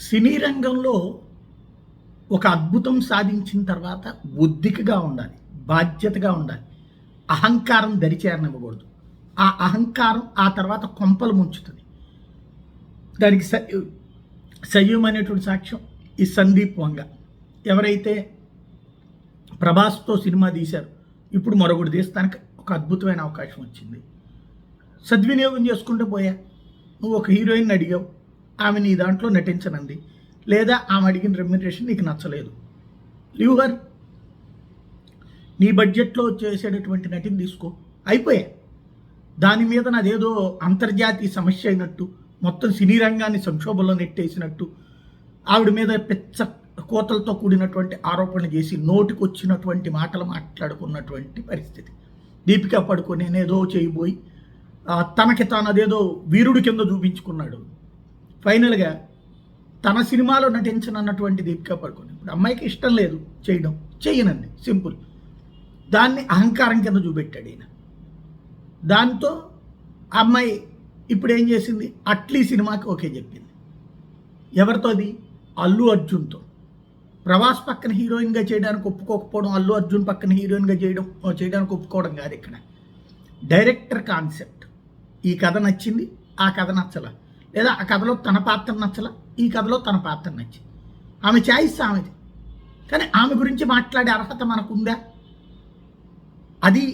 సినీ రంగంలో ఒక అద్భుతం సాధించిన తర్వాత ఒద్దికగా ఉండాలి, బాధ్యతగా ఉండాలి. అహంకారం దరిచేరనివ్వకూడదు. ఆ అహంకారం ఆ తర్వాత కొంపలు ముంచుతుంది. దానికి సజీవమైనటువంటి సాక్ష్యం ఈ సందీప్ వంగ. ఎవరైతే ప్రభాస్తో సినిమా తీశారు, ఇప్పుడు మరొకటి తీస్తానికి ఒక అద్భుతమైన అవకాశం వచ్చింది. సద్వినియోగం చేసుకుంటూ పోయా. నువ్వు ఒక హీరోయిన్ అడిగావు, ఆమె నీ దాంట్లో నటించనంది, లేదా ఆమె అడిగిన రెమ్యునరేషన్ నీకు నచ్చలేదు, లివర్ నీ బడ్జెట్లో చేసేటటువంటి నటిని తీసుకో, అయిపోయా. దాని మీద నాదేదో అంతర్జాతీయ సమస్య అయినట్టు, మొత్తం సినీ రంగాన్ని సంక్షోభంలో నెట్టేసినట్టు, ఆవిడ మీద పెచ్చ కోతలతో కూడినటువంటి ఆరోపణలు చేసి నోటికి వచ్చినటువంటి మాటలు మాట్లాడుకున్నటువంటి పరిస్థితి. దీపికా పడుకొని నేనేదో చేయబోయి తనకి తాను అదేదో వీరుడి కింద చూపించుకున్నాడు. ఫైనల్గా తన సినిమాలో నటించనన్నటువంటి దీపికా పడుకొని ఇప్పుడు అమ్మాయికి ఇష్టం లేదు చేయడం, చెయ్యనండి, సింపుల్. దాన్ని అహంకారం కింద చూపెట్టాడు ఈయన. దాంతో అమ్మాయి ఇప్పుడు ఏం చేసింది, అట్లీ సినిమాకి ఓకే చెప్పింది. ఎవరితో? అది అల్లు అర్జున్తో. ప్రభాస్ పక్కన హీరోయిన్గా చేయడానికి ఒప్పుకోకపోవడం, అల్లు అర్జున్ పక్కన హీరోయిన్గా చేయడానికి ఒప్పుకోవడం కాదు ఇక్కడ. Director concept. ఈ కథ నచ్చింది, ఆ కథ నచ్చల, లేదా ఆ కథలో తన పాత్ర నచ్చల, ఈ కథలో తన పాత్ర నచ్చింది. ఆమె చాయిస్ ఆమెది, కానీ ఆమె గురించి మాట్లాడే అర్హత మనకుందా? అది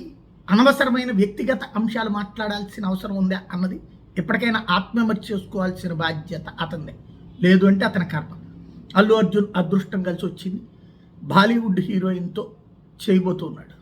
అనవసరమైన వ్యక్తిగత అంశాలు మాట్లాడాల్సిన అవసరం ఉందా అన్నది ఎప్పటికైనా ఆత్మవిమర్శ చేసుకోవాల్సిన బాధ్యత అతనిదే. లేదు అంటే అతని కర్మ. అల్లు అర్జున్ అదృష్టం కలిసి వచ్చింది, బాలీవుడ్ హీరోయిన్తో చేయబోతున్నాడు.